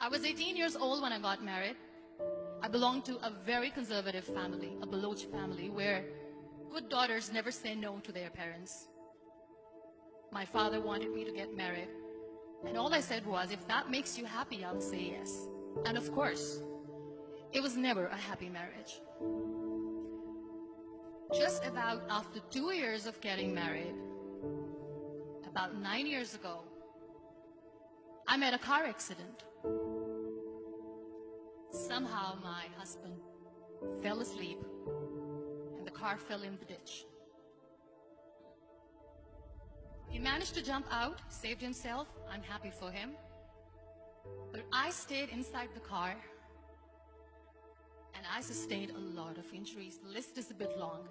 I was 18 years old when I got married. I belonged to a very conservative family, a Baloch family, where good daughters never say no to their parents. My father wanted me to get married, and all I said was, if that makes you happy, I'll say yes. And of course, it was never a happy marriage. Just about after 2 years of getting married, about 9 years ago, I met a car accident. Somehow my husband fell asleep and the car fell in the ditch. He managed to jump out, saved himself. I'm happy for him. But I stayed inside the car and I sustained a lot of injuries. The list is a bit long.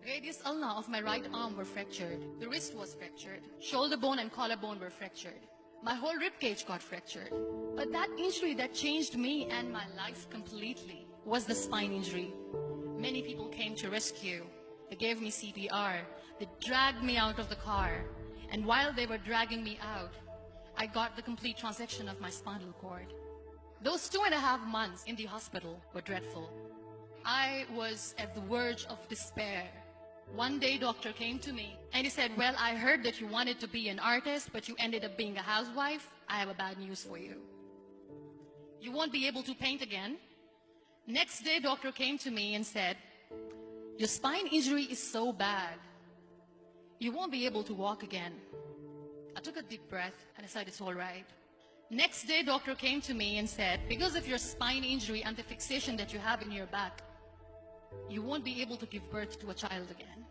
Radius ulna of my right arm were fractured. The wrist was fractured. Shoulder bone and collarbone were fractured. My whole rib cage got fractured. But that injury that changed me and my life completely was the spine injury. Many people came to rescue. They gave me CPR. They dragged me out of the car. And while they were dragging me out, I got the complete transection of my spinal cord. Those 2.5 months in the hospital were dreadful. I was at the verge of despair. One day, doctor came to me and he said, well, I heard that you wanted to be an artist, but you ended up being a housewife. I have a bad news for you. You won't be able to paint again. Next day, doctor came to me and said, your spine injury is so bad, you won't be able to walk again. I took a deep breath and I said, it's all right. Next day, doctor came to me and said, because of your spine injury and the fixation that you have in your back, you won't be able to give birth to a child again.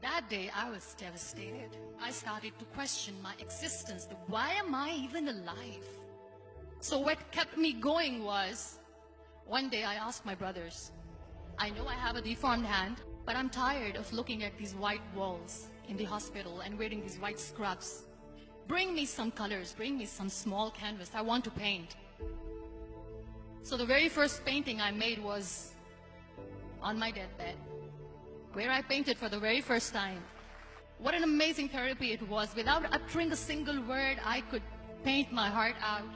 That day, I was devastated. I started to question my existence. Why am I even alive? So what kept me going was, one day I asked my brothers, I know I have a deformed hand, but I'm tired of looking at these white walls in the hospital and wearing these white scrubs. Bring me some colors, bring me some small canvas. I want to paint. So the very first painting I made was on my deathbed, where I painted for the very first time. What an amazing therapy it was. Without uttering a single word, I could paint my heart out.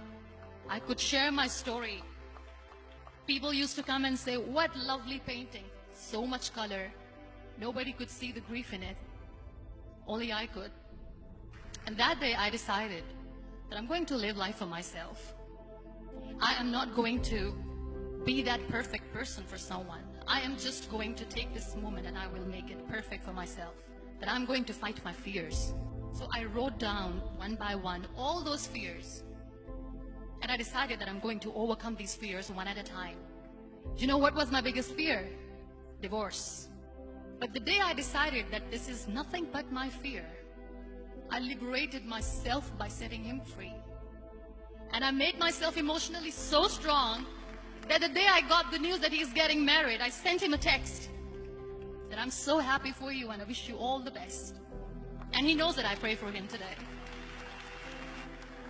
I could share my story. People used to come and say, what lovely painting. So much color. Nobody could see the grief in it. Only I could. And that day I decided that I'm going to live life for myself. I am not going to be that perfect person for someone. I am just going to take this moment and I will make it perfect for myself. That I'm going to fight my fears. So I wrote down one by one all those fears. And I decided that I'm going to overcome these fears one at a time. You know what was my biggest fear? Divorce. But the day I decided that this is nothing but my fear, I liberated myself by setting him free. And I made myself emotionally so strong that the day I got the news that he's getting married, I sent him a text that I'm so happy for you and I wish you all the best. And he knows that I pray for him today.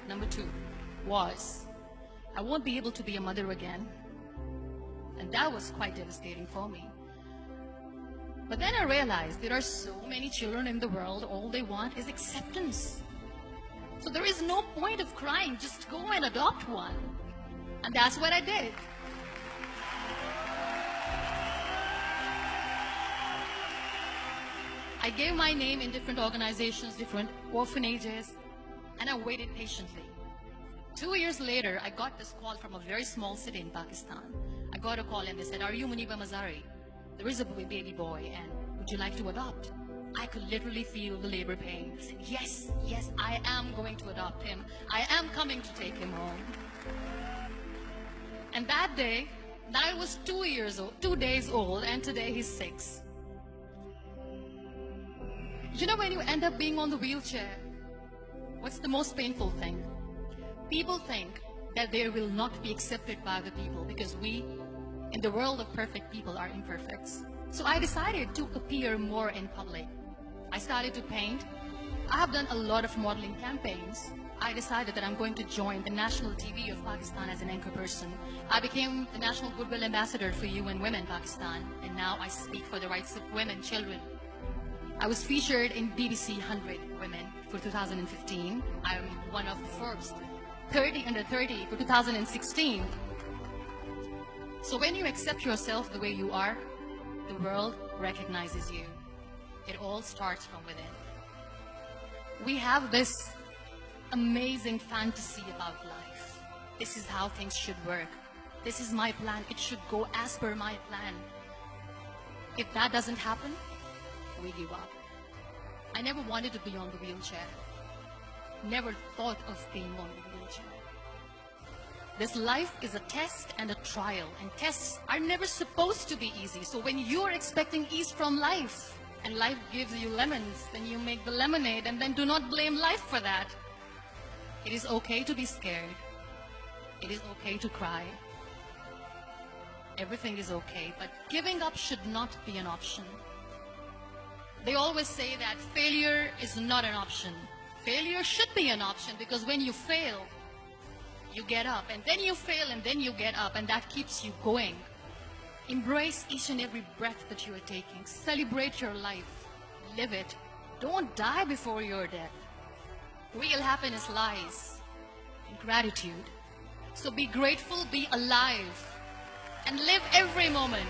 Number 2 was, I won't be able to be a mother again. And that was quite devastating for me. But then I realized there are so many children in the world, all they want is acceptance. So there is no point of crying, just go and adopt one. And that's what I did. I gave my name in different organizations, different orphanages, and I waited patiently. 2 years later, I got this call from a very small city in Pakistan. I got a call and they said, are you Muniba Mazari? There is a baby boy and would you like to adopt? I could literally feel the labor pain. I said, yes, yes, I am going to adopt him. I am coming to take him home. And that day, I was 2 days old, and today he's 6. You know, when you end up being on the wheelchair, what's the most painful thing? People think that they will not be accepted by the people because we, in the world of perfect people, are imperfects. So I decided to appear more in public. I started to paint. I have done a lot of modeling campaigns. I decided that I'm going to join the national TV of Pakistan as an anchor person. I became the National Goodwill Ambassador for UN Women Pakistan, and now I speak for the rights of women, children. I was featured in BBC 100 Women for 2015. I'm one of the Forbes 30 under 30 for 2016. So when you accept yourself the way you are, the world recognizes you. It all starts from within. We have this amazing fantasy about life. This is how things should work. This is my plan. It should go as per my plan. If that doesn't happen, we give up. I never wanted to be on the wheelchair. Never thought of being on the wheelchair. This life is a test and a trial, and tests are never supposed to be easy. So when you're expecting ease from life, and life gives you lemons, then you make the lemonade, and then do not blame life for that. It is okay to be scared. It is okay to cry. Everything is okay, but giving up should not be an option. They always say that failure is not an option. Failure should be an option, because when you fail, you get up, and then you fail, and then you get up, and that keeps you going. Embrace each and every breath that you are taking. Celebrate your life. Live it. Don't die before your death. Real happiness lies in gratitude. So be grateful, be alive, and live every moment.